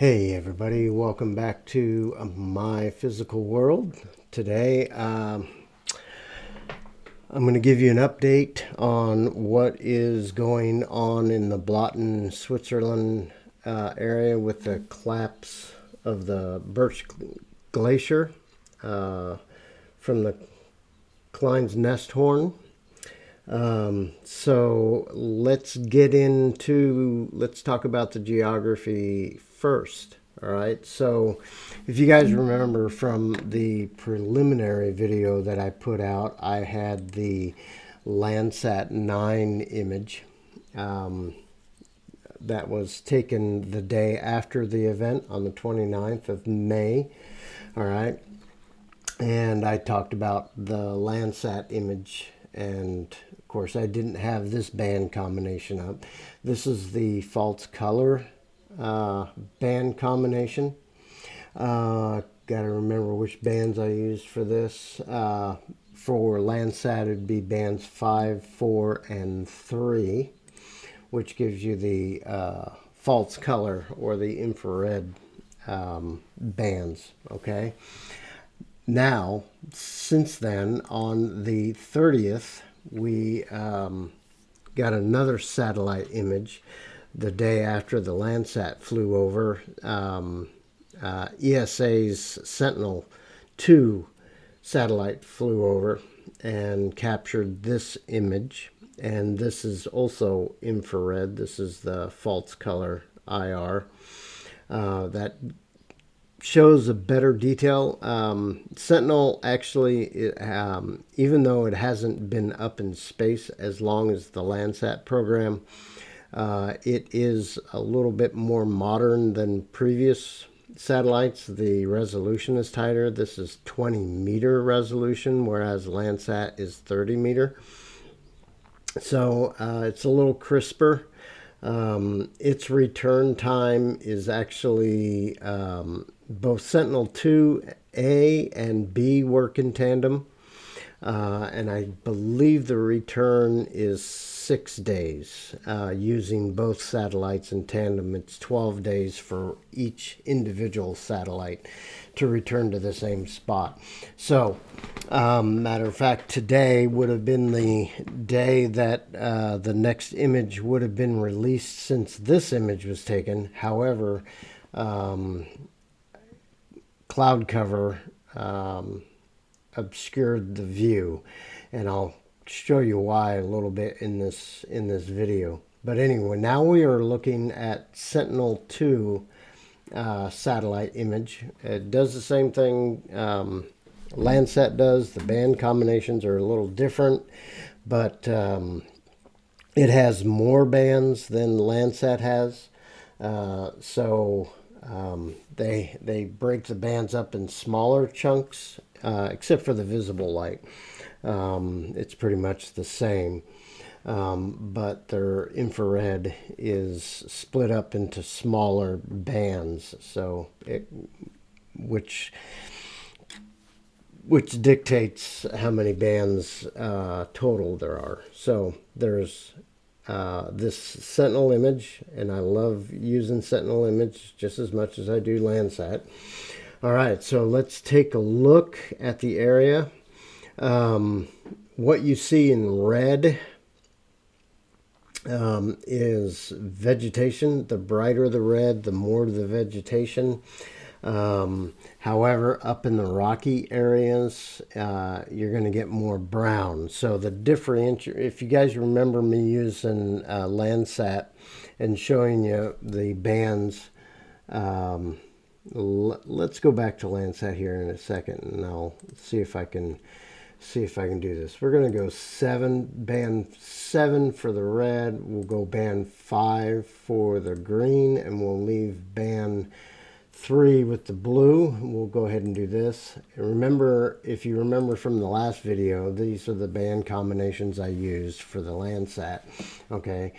Hey everybody, welcome back to my physical world. Today I'm going to give you an update on what is going on in the Blatten, Switzerland area with the collapse of the Birch Glacier from the Klein's Nest Horn. So let's talk about the geography first. All right. So if you guys remember from the preliminary video that I put out, I had the Landsat 9 image that was taken the day after the event on the 29th of May. All right. And I talked about the Landsat image, and of course I didn't have this band combination up. This is the false color band combination. Gotta remember which bands I used for this. For Landsat it'd be bands 5, 4, and 3, which gives you the false color or the infrared bands. Okay. Now, since then, on the 30th, we got another satellite image the day after the Landsat flew over. ESA's Sentinel-2 satellite flew over and captured this image. And this is also infrared. This is the false color IR. That shows a better detail. Sentinel actually, even though it hasn't been up in space as long as the Landsat program, it is a little bit more modern than previous satellites. The resolution is tighter. This is 20-meter resolution, whereas Landsat is 30-meter. So it's a little crisper. Its return time is actually both Sentinel-2A and B work in tandem, and I believe the return is 6 days using both satellites in tandem. It's 12 days for each individual satellite to return to the same spot. So, matter of fact, today would have been the day that the next image would have been released since this image was taken. However, cloud cover obscured the view, and I'll show you why a little bit in this video. But anyway, now we are looking at Sentinel-2 satellite image. It does the same thing Landsat does. The band combinations are a little different, but it has more bands than Landsat has. So they break the bands up in smaller chunks, except for the visible light. It's pretty much the same. But their infrared is split up into smaller bands, so which dictates how many bands total there are. So there's this Sentinel image, and I love using Sentinel image just as much as I do Landsat. All right, so let's take a look at the area. What you see in red is vegetation. The brighter the red, the more the vegetation. However, up in the rocky areas, you're going to get more brown. So the differential, if you guys remember me using Landsat and showing you the bands, let's go back to Landsat here in a second, and I'll see if I can do this. We're going to go band 7 for the red. We'll go band 5 for the green, and we'll leave band 3 with the blue. We'll go ahead and do this. And remember, if you remember from the last video, these are the band combinations I used for the Landsat. Okay.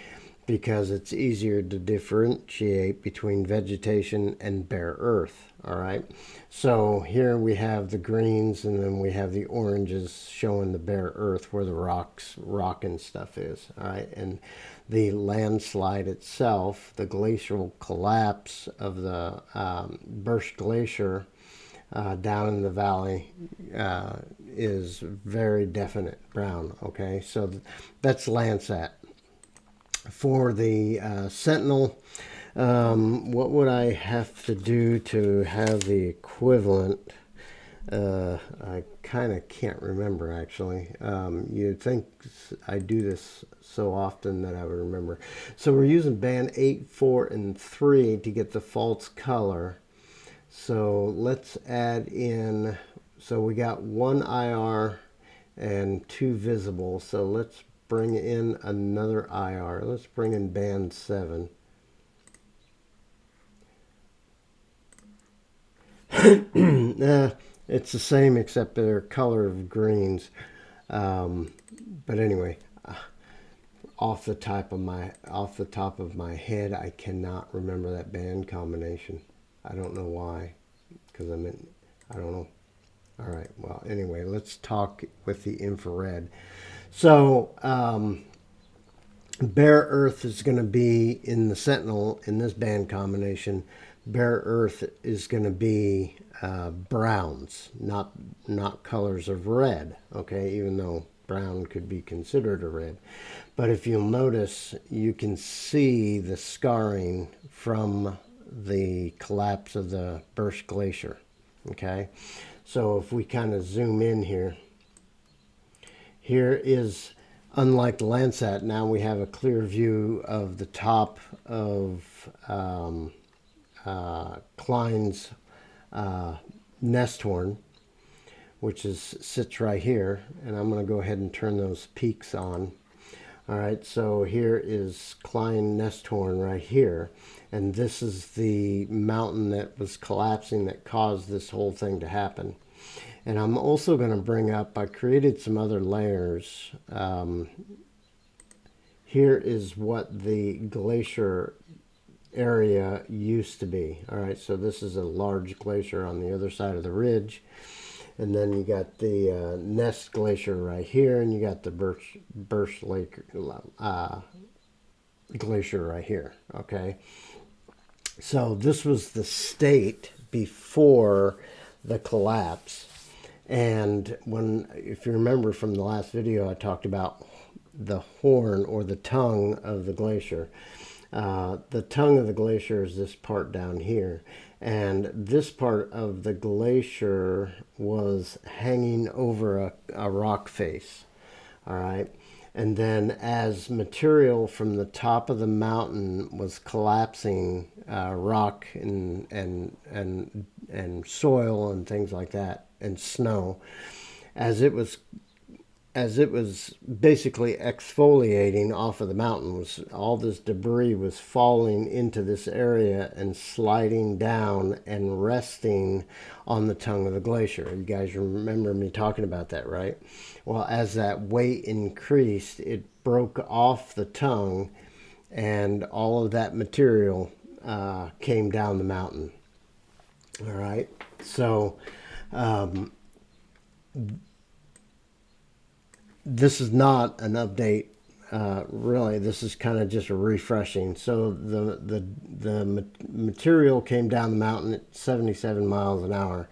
because it's easier to differentiate between vegetation and bare earth. All right, so here we have the greens, and then we have the oranges showing the bare earth where the rock and stuff is. All right, and the landslide itself, the glacial collapse of the Burst Glacier down in the valley is very definite brown. Okay, so that's Landsat. For the Sentinel, what would I have to do to have the equivalent? I kind of can't remember, actually. You'd think I do this so often that I would remember. So we're using band 8, 4, and 3 to get the false color. So let's add in, so we got 1 IR and 2 visible. So let's bring in another IR. Let's bring in band 7. It's the same except their color of greens. But anyway, off the top of my head, I cannot remember that band combination. I don't know why, because I don't know. All right. Well, anyway, let's talk with the infrared. So, bare earth is going to be in the Sentinel in this band combination. Bare earth is going to be browns, not colors of red. Okay, even though brown could be considered a red. But if you'll notice, you can see the scarring from the collapse of the Burst Glacier. Okay, so if we kind of zoom in here, here is, unlike the Landsat, now we have a clear view of the top of Klein's nest horn, which sits right here, and I'm going to go ahead and turn those peaks on. All right, so here is Klein nest horn right here, and this is the mountain that was collapsing that caused this whole thing to happen. And I'm also going to bring up, I created some other layers. Here is what the glacier area used to be. All right, so this is a large glacier on the other side of the ridge. And then you got the Nest Glacier right here, and you got the Burst Lake Glacier right here. Okay, so this was the state before the collapse. And if you remember from the last video, I talked about the horn or the tongue of the glacier. The tongue of the glacier is this part down here. And this part of the glacier was hanging over a rock face. All right. And then as material from the top of the mountain was collapsing, rock and soil and things like that, and snow, as it was basically exfoliating off of the mountain, all this debris was falling into this area and sliding down and resting on the tongue of the glacier. You guys remember me talking about that, right? Well, as that weight increased, it broke off the tongue, and all of that material came down the mountain. All right, so this is not an update, really. This is kind of just a refreshing. So the material came down the mountain at 77 miles an hour,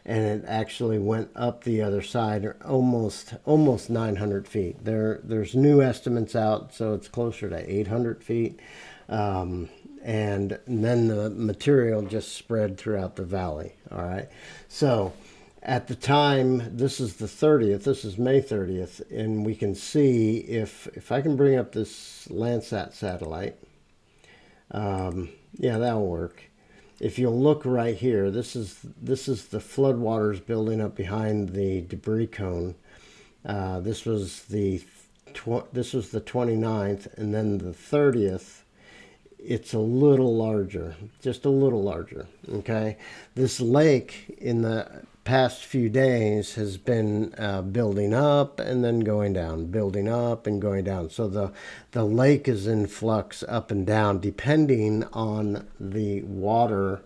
and it actually went up the other side, or almost 900 feet. There's new estimates out, so it's closer to 800 feet. And then the material just spread throughout the valley. All right, so at the time, this is the 30th, this is May 30th, and we can see, if I can bring up this Landsat satellite, yeah, that'll work. If you'll look right here, this is the floodwaters building up behind the debris cone. This was the 29th, and then the 30th. It's a little larger, just a little larger. Okay, this lake in the past few days has been building up and then going down, building up and going down. So the lake is in flux up and down depending on the water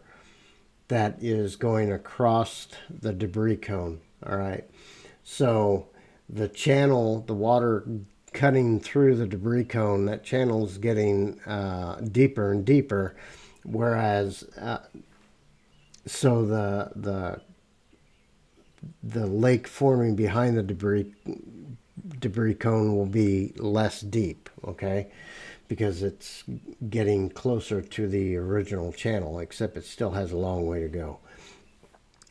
that is going across the debris cone. All right. So the channel, the water cutting through the debris cone, that channel is getting deeper and deeper, whereas so the lake forming behind the debris cone will be less deep, okay, because it's getting closer to the original channel, except it still has a long way to go.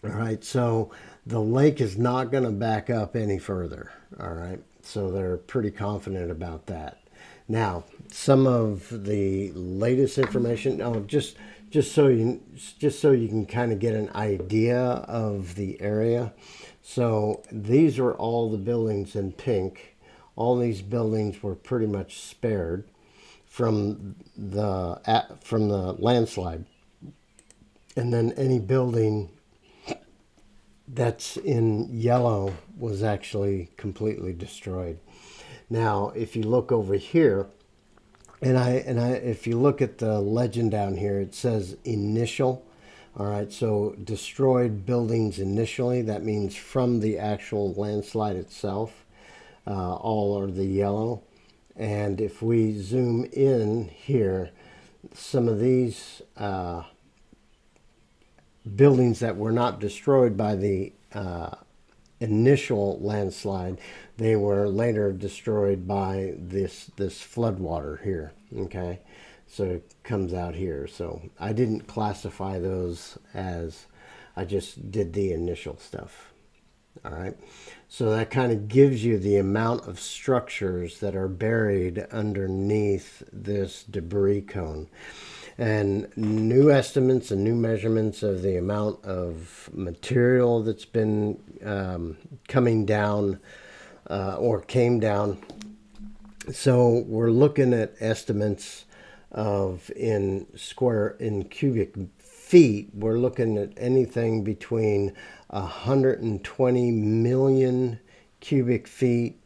All right, so the lake is not going to back up any further. All right, so they're pretty confident about that. Now, some of the latest information. Oh, just so you can kind of get an idea of the area. So these are all the buildings in pink. All these buildings were pretty much spared from the landslide, and then any building that's in yellow was actually completely destroyed. Now, if you look over here, if you look at the legend down here, it says initial. All right, so destroyed buildings initially. That means from the actual landslide itself. All are the yellow. And if we zoom in here, some of these buildings that were not destroyed by the initial landslide, they were later destroyed by this flood water here. Okay, so it comes out here. So I didn't classify those as, I just did the initial stuff. All right, so that kind of gives you the amount of structures that are buried underneath this debris cone. And new estimates and new measurements of the amount of material that's been coming down or came down. So we're looking at estimates of in cubic feet. We're looking at anything between 120 million cubic feet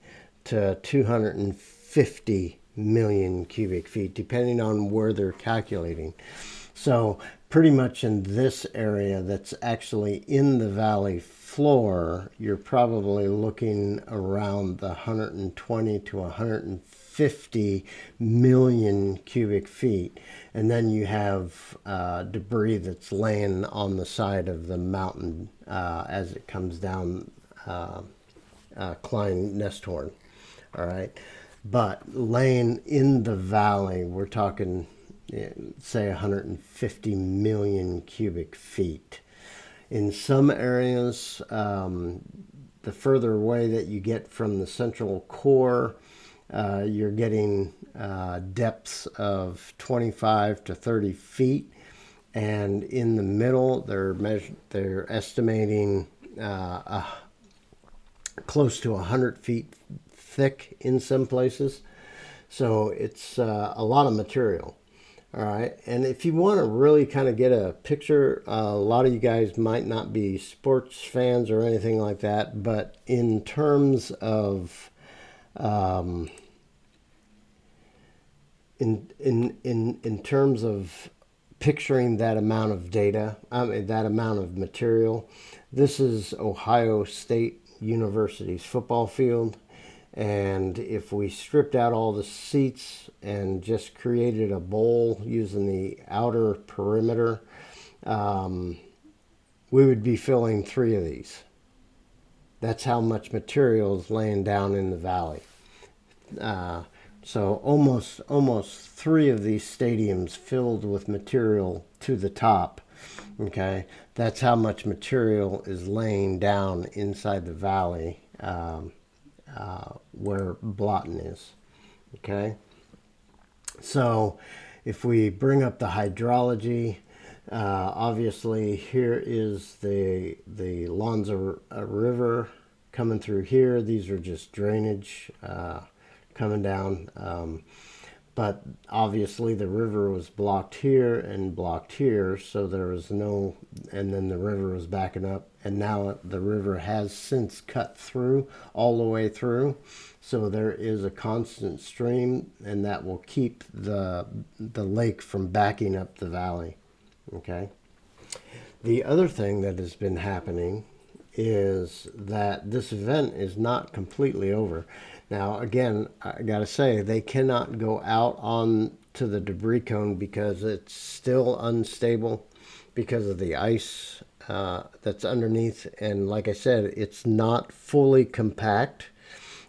to 250 million cubic feet, depending on where they're calculating. So pretty much in this area that's actually in the valley floor, you're probably looking around the 120 to 150 million cubic feet. And then you have debris that's laying on the side of the mountain as it comes down Klein Nesthorn. All right. But laying in the valley, we're talking, say, 150 million cubic feet. In some areas, the further away that you get from the central core, you're getting depths of 25 to 30 feet. And in the middle, they're estimating close to 100 feet thick in some places. So it's a lot of material. All right, and if you want to really kind of get a picture, a lot of you guys might not be sports fans or anything like that, but in terms of in terms of picturing that amount of data, that amount of material, this is Ohio State University's football field. And if we stripped out all the seats and just created a bowl using the outer perimeter, we would be filling 3 of these. That's how much material is laying down in the valley. So almost 3 of these stadiums filled with material to the top. Okay, that's how much material is laying down inside the valley. Where Blatten is. Okay, so if we bring up the hydrology, obviously here is the Landsat River coming through here. These are just drainage coming down. but obviously the river was blocked here and blocked here, so there was no, and then the river was backing up, and now the river has since cut through all the way through, so there is a constant stream, and that will keep the lake from backing up the valley. Okay. The other thing that has been happening is that this event is not completely over. Now, again, I got to say, they cannot go out on to the debris cone because it's still unstable because of the ice that's underneath. And like I said, it's not fully compact.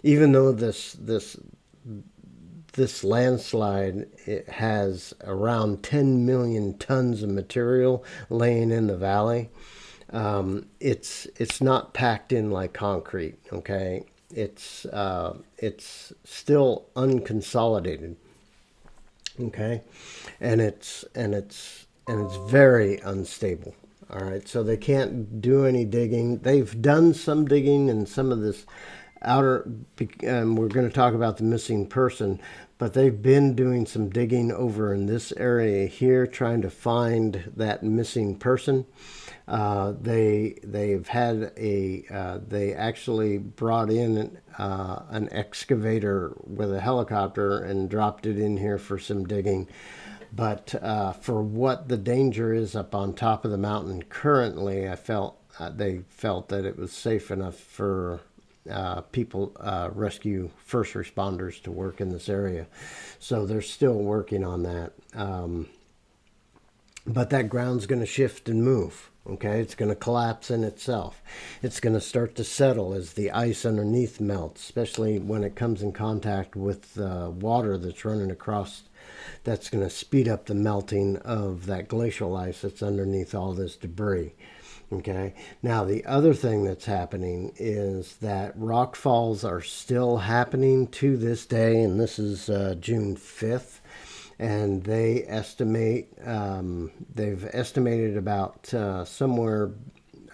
Even though this landslide, it has around 10 million tons of material laying in the valley. It's not packed in like concrete. Okay, it's still unconsolidated. Okay, and it's very unstable. All right, so they can't do any digging. They've done some digging in some of this outer, we're going to talk about the missing person, but they've been doing some digging over in this area here, trying to find that missing person. They've had they actually brought in an excavator with a helicopter and dropped it in here for some digging. But for what the danger is up on top of the mountain currently, they felt that it was safe enough for people, rescue first responders to work in this area. So they're still working on that. But that ground's going to shift and move. Okay, it's going to collapse in itself. It's going to start to settle as the ice underneath melts, especially when it comes in contact with the water that's running across. That's going to speed up the melting of that glacial ice that's underneath all this debris. Okay, now the other thing that's happening is that rock falls are still happening to this day, and this is June 5th. And they estimate, they've estimated about somewhere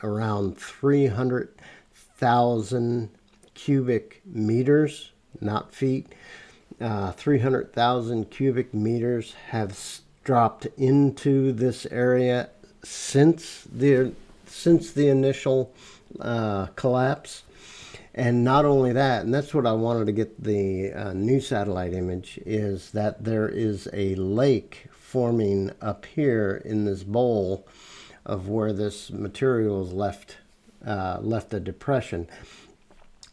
around 300,000 cubic meters, not feet, 300,000 cubic meters have dropped into this area since the initial collapse. And not only that, and that's what I wanted to get the new satellite image, is that there is a lake forming up here in this bowl of where this material is left a depression.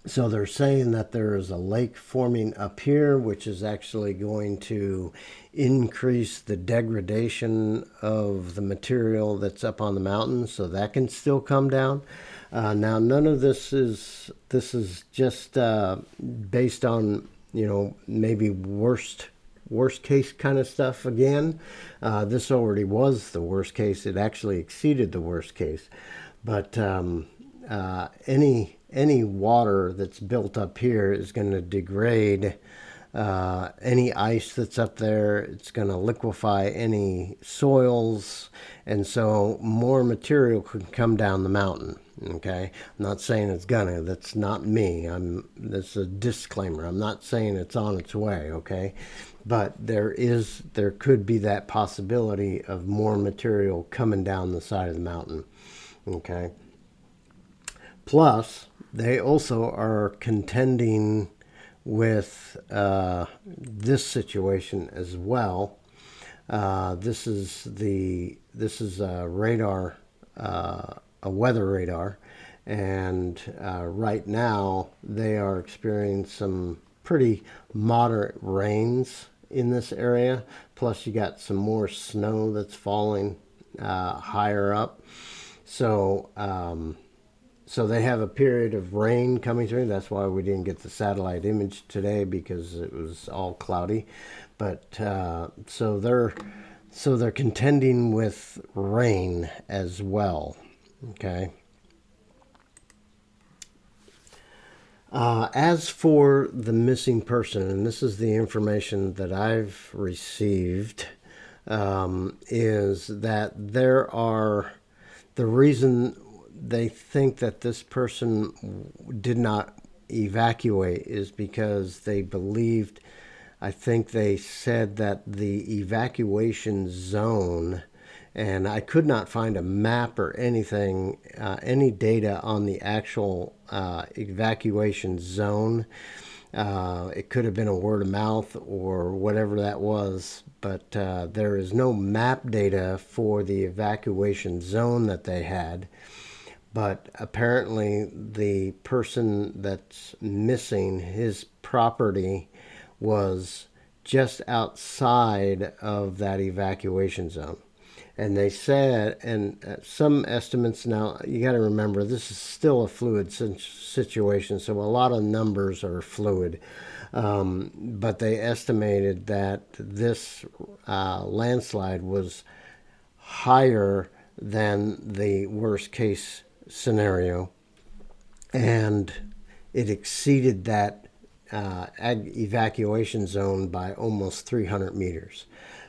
So they're saying that there is a lake forming up here, which is actually going to increase the degradation of the material that's up on the mountain, so that can still come down. Now, none of this is just based on, maybe worst case kind of stuff again. This already was the worst case. It actually exceeded the worst case. But any water that's built up here is going to degrade any ice that's up there. It's going to liquefy any soils, and so more material could come down the mountain. Okay, I'm not saying it's gonna. That's not me. That's a disclaimer. I'm not saying it's on its way. Okay, but there could be that possibility of more material coming down the side of the mountain. Okay. Plus, they also are contending with this situation as well. This is a radar, a weather radar, and right now they are experiencing some pretty moderate rains in this area. Plus, you got some more snow that's falling higher up. So they have a period of rain coming through. That's why we didn't get the satellite image today, because it was all cloudy. But so they're contending with rain as well. Okay. As for the missing person, and this is the information that I've received, is that the reason they think that this person did not evacuate is because they believed I think they said that the evacuation zone, and I could not find a map or anything, any data on the actual evacuation zone. It could have been a word of mouth or whatever that was, but there is no map data for the evacuation zone that they had. But apparently, the person that's missing, his property was just outside of that evacuation zone. And they said, and some estimates now, you got to remember, this is still a fluid situation, so a lot of numbers are fluid. But they estimated that this landslide was higher than the worst case scenario, and it exceeded that evacuation zone by almost 300 meters.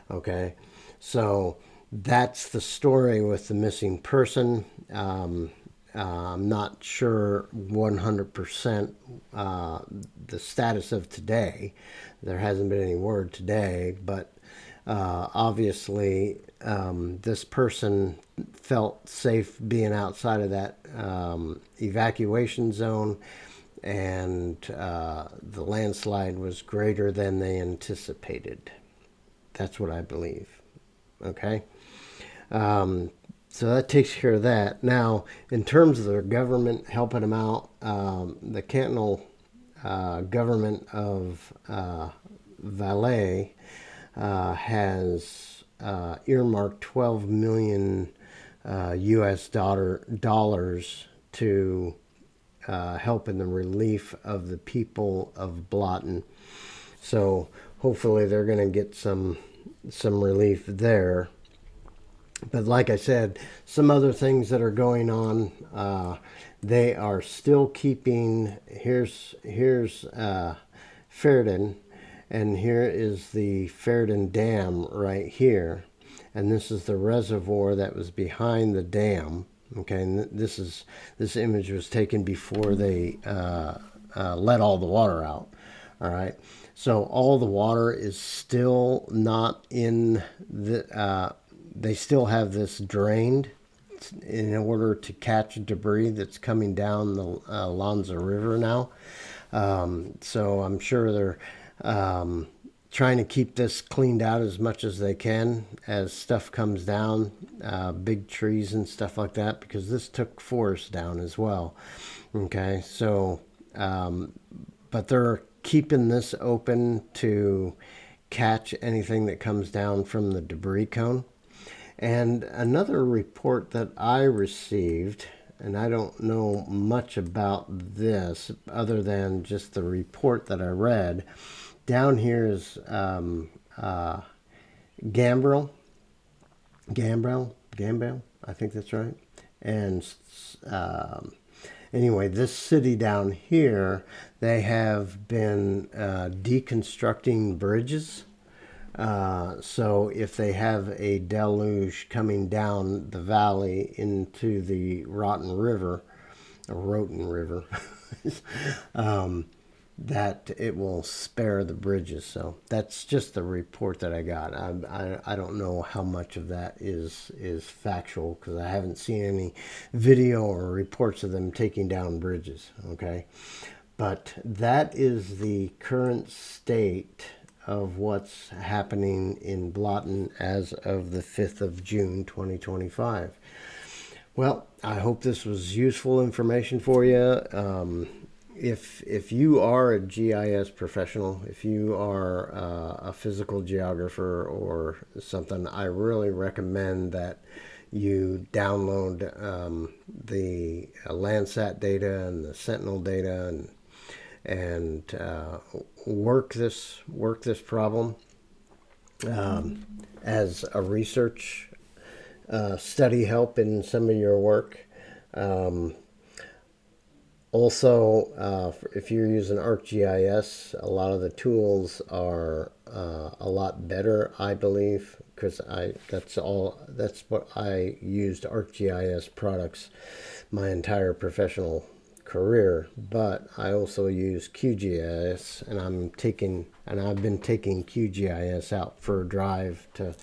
Okay, so that's the story with the missing person. I'm not sure 100% the status of today. There hasn't been any word today, but obviously this person felt safe being outside of that evacuation zone, and the landslide was greater than they anticipated. That's what I believe. Okay. So that takes care of that. Now, in terms of the government helping them out, the Cantonal government of Valais has earmarked 12 million US dollars to help in the relief of the people of Blatten. So hopefully they're going to get some relief there. But like I said, some other things that are going on, they are still keeping, here's Ferden, and here is the Ferden Dam right here. And this is the reservoir that was behind the dam. Okay, and this image was taken before they let all the water out. All right, so all the water is still not in the. They still have this drained in order to catch debris that's coming down the Lanza River now. So I'm sure they're trying to keep this cleaned out as much as they can as stuff comes down, big trees and stuff like that, because this took forests down as well. Okay, so, but they're keeping this open to catch anything that comes down from the debris cone. And another report that I received, and I don't know much about this other than just the report that I read, down here is Gambrel, I think that's right. And anyway, this city down here, they have been deconstructing bridges. So if they have a deluge coming down the valley into the Rotten River, that it will spare the bridges. So that's just the report that I got. I don't know how much of that is factual, because I haven't seen any video or reports of them taking down bridges. Okay, but that is the current state of what's happening in Blatten as of the 5th of June 2025. Well, I hope this was useful information for you. If you are a GIS professional, if you are a physical geographer or something, I really recommend that you download the Landsat data and the Sentinel data and work this problem as a research study help in some of your work. Also, if you're using ArcGIS, a lot of the tools are a lot better, I believe, because that's what I used ArcGIS products my entire professional career, but I also use QGIS, and I've been taking QGIS out for a drive to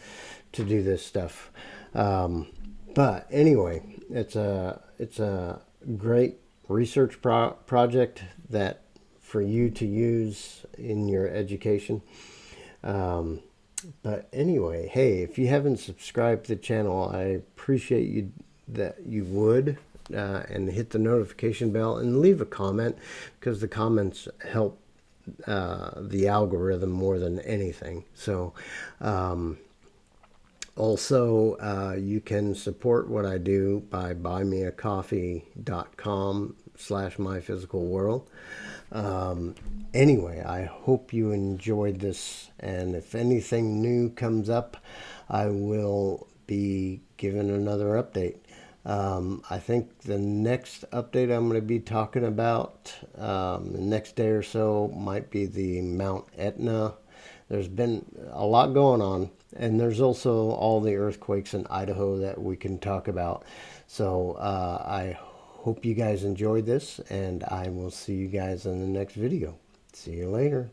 do this stuff. But anyway, it's a great research project that for you to use in your education. But anyway, hey, if you haven't subscribed to the channel, I appreciate you that you would, and hit the notification bell and leave a comment, because the comments help the algorithm more than anything. So also, you can support what I do by buymeacoffee.com/myphysicalworld. Anyway, I hope you enjoyed this, and if anything new comes up, I will be giving another update. I think the next update I'm going to be talking about the next day or so might be the Mount Etna. There's been a lot going on, and there's also all the earthquakes in Idaho that we can talk about. So I hope you guys enjoyed this, and I will see you guys in the next video. See you later.